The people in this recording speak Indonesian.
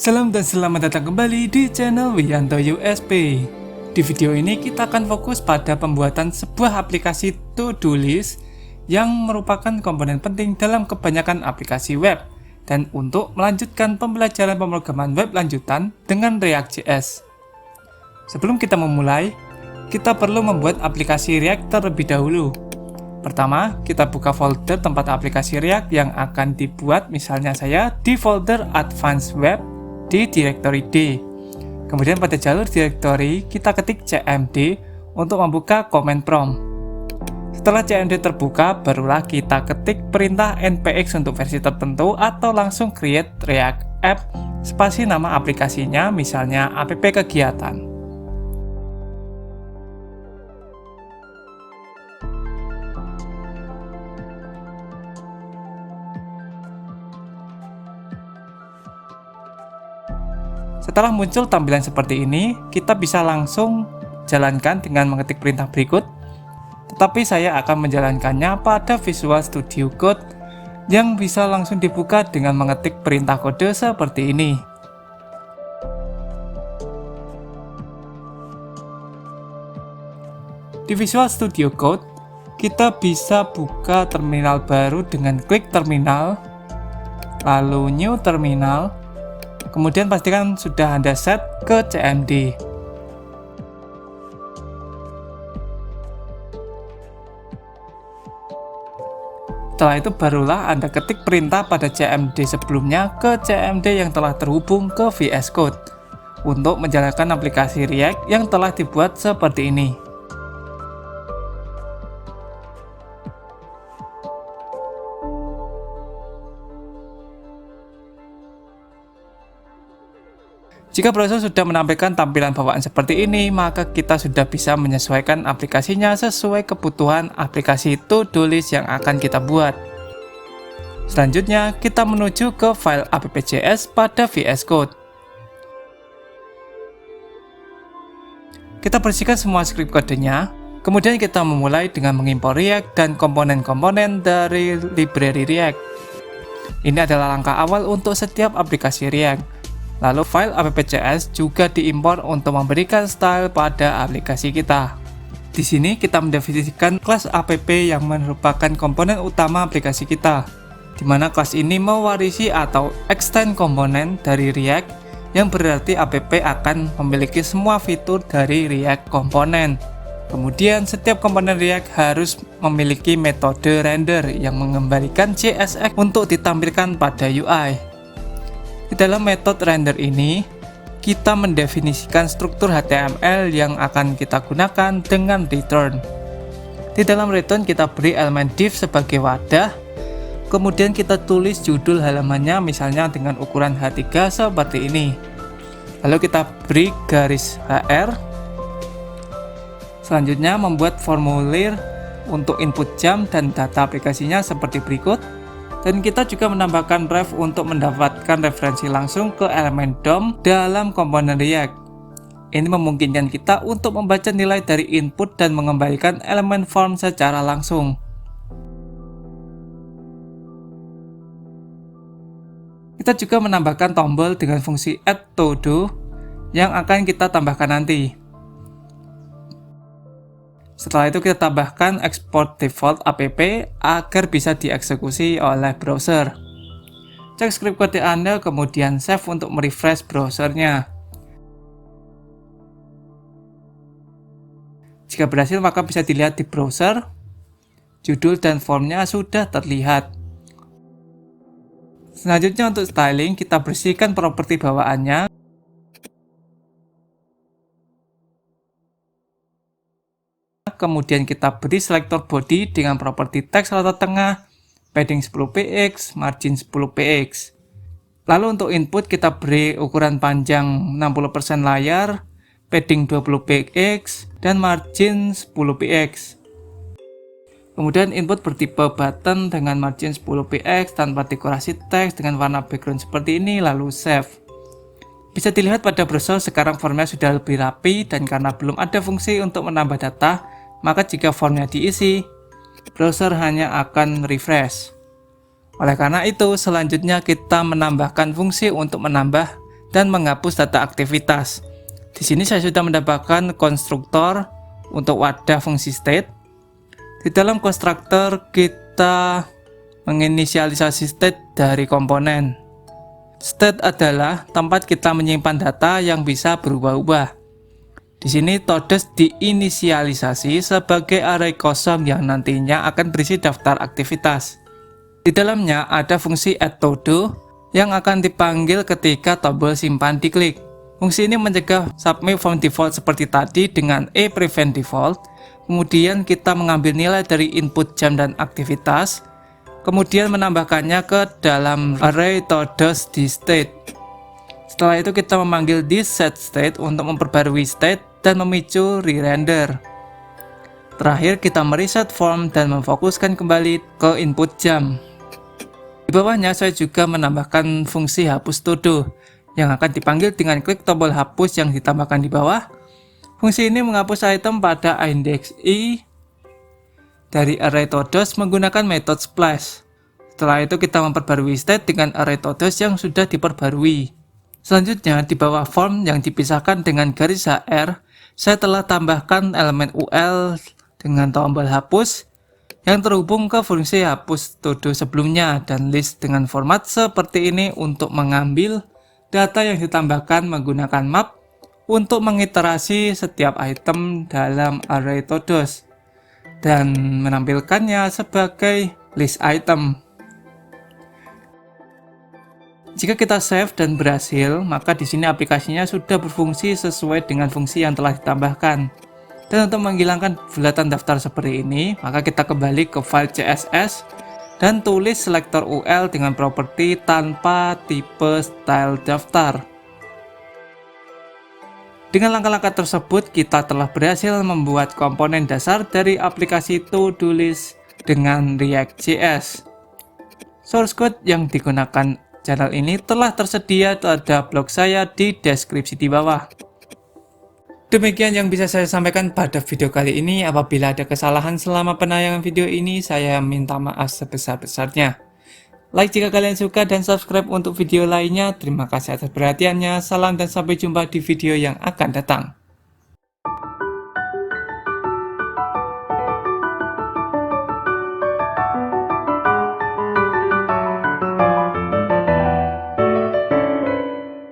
Salam dan selamat datang kembali di channel Wiyanto USP. Di video ini kita akan fokus pada pembuatan sebuah aplikasi to-do list yang merupakan komponen penting dalam kebanyakan aplikasi web dan untuk melanjutkan pembelajaran pemrograman web lanjutan dengan React.js. Sebelum kita memulai, kita perlu membuat aplikasi React terlebih dahulu. Pertama, kita buka folder tempat aplikasi React yang akan dibuat, misalnya saya di folder Advanced Web di directory D. Kemudian pada jalur directory kita ketik cmd untuk membuka command prompt. Setelah cmd terbuka, barulah kita ketik perintah npx untuk versi tertentu atau langsung create React app spasi nama aplikasinya, misalnya app kegiatan. Setelah muncul tampilan seperti ini, kita bisa langsung jalankan dengan mengetik perintah berikut. Tetapi saya akan menjalankannya pada Visual Studio Code yang bisa langsung dibuka dengan mengetik perintah kode seperti ini. Di Visual Studio Code, kita bisa buka terminal baru dengan klik terminal, lalu new terminal. Kemudian pastikan sudah Anda set ke cmd. Setelah itu barulah Anda ketik perintah pada cmd sebelumnya ke cmd yang telah terhubung ke VS Code untuk menjalankan aplikasi React yang telah dibuat seperti ini. Jika browser sudah menampilkan tampilan bawaan seperti ini, maka kita sudah bisa menyesuaikan aplikasinya sesuai kebutuhan aplikasi to-do list yang akan kita buat. Selanjutnya, kita menuju ke file app.js pada VS Code. Kita bersihkan semua script kodenya, kemudian kita memulai dengan mengimpor React dan komponen-komponen dari library React. Ini adalah langkah awal untuk setiap aplikasi React. Lalu file app.js juga diimpor untuk memberikan style pada aplikasi kita. Di sini kita mendefinisikan kelas app yang merupakan komponen utama aplikasi kita, di mana kelas ini mewarisi atau extend komponen dari React, yang berarti app akan memiliki semua fitur dari React komponen. Kemudian setiap komponen React harus memiliki metode render yang mengembalikan JSX untuk ditampilkan pada UI. Di dalam metode render ini, kita mendefinisikan struktur HTML yang akan kita gunakan dengan return. Di dalam return kita beri elemen div sebagai wadah, kemudian kita tulis judul halamannya misalnya dengan ukuran H3 seperti ini. Lalu kita beri garis HR. Selanjutnya membuat formulir untuk input jam dan data aplikasinya seperti berikut. Dan kita juga menambahkan ref untuk mendapatkan referensi langsung ke elemen DOM dalam komponen React. Ini memungkinkan kita untuk membaca nilai dari input dan mengembalikan elemen form secara langsung. Kita juga menambahkan tombol dengan fungsi add to do yang akan kita tambahkan nanti. Setelah itu kita tambahkan export default app agar bisa dieksekusi oleh browser. Cek script kode Anda, kemudian save untuk merefresh browsernya. Jika berhasil, maka bisa dilihat di browser. Judul dan formnya sudah terlihat. Selanjutnya untuk styling, kita bersihkan properti bawaannya. Kemudian kita beri selektor body dengan properti teks rata tengah, padding 10px, margin 10px. Lalu untuk input kita beri ukuran panjang 60% layar, padding 20px, dan margin 10px. Kemudian input bertipe button dengan margin 10px tanpa dekorasi teks dengan warna background seperti ini, lalu save. Bisa dilihat pada browser sekarang formnya sudah lebih rapi, dan karena belum ada fungsi untuk menambah data, maka jika formnya diisi, browser hanya akan refresh. Oleh karena itu, selanjutnya kita menambahkan fungsi untuk menambah dan menghapus data aktivitas. Di sini saya sudah mendapatkan konstruktor untuk wadah fungsi state. Di dalam konstruktor kita menginisialisasi state dari komponen. State adalah tempat kita menyimpan data yang bisa berubah-ubah. Di sini todos diinisialisasi sebagai array kosong yang nantinya akan berisi daftar aktivitas. Di dalamnya ada fungsi addTodo yang akan dipanggil ketika tombol simpan diklik. Fungsi ini mencegah submit from default seperti tadi dengan prevent default. Kemudian kita mengambil nilai dari input jam dan aktivitas, kemudian menambahkannya ke dalam array todos di state. Setelah itu kita memanggil this set state untuk memperbarui state dan memicu re-render. Terakhir kita mereset form dan memfokuskan kembali ke input jam. Di bawahnya saya juga menambahkan fungsi hapus todo yang akan dipanggil dengan klik tombol hapus yang ditambahkan di bawah. Fungsi ini menghapus item pada index i dari array todos menggunakan metode splash. Setelah itu kita memperbarui state dengan array todos yang sudah diperbarui. Selanjutnya di bawah form yang dipisahkan dengan garis HR, saya telah tambahkan elemen UL dengan tombol hapus yang terhubung ke fungsi hapus todo sebelumnya dan list dengan format seperti ini untuk mengambil data yang ditambahkan menggunakan map untuk mengiterasi setiap item dalam array todos dan menampilkannya sebagai list item. Jika kita save dan berhasil, maka di sini aplikasinya sudah berfungsi sesuai dengan fungsi yang telah ditambahkan. Dan untuk menghilangkan bulatan daftar seperti ini, maka kita kembali ke file CSS dan tulis selector UL dengan properti tanpa tipe style daftar. Dengan langkah-langkah tersebut, kita telah berhasil membuat komponen dasar dari aplikasi To-Do List dengan React.js. Source code yang digunakan channel ini telah tersedia pada blog saya di deskripsi di bawah. Demikian yang bisa saya sampaikan pada video kali ini. Apabila ada kesalahan selama penayangan video ini, saya minta maaf sebesar-besarnya. Like jika kalian suka dan subscribe untuk video lainnya. Terima kasih atas perhatiannya. Salam dan sampai jumpa di video yang akan datang.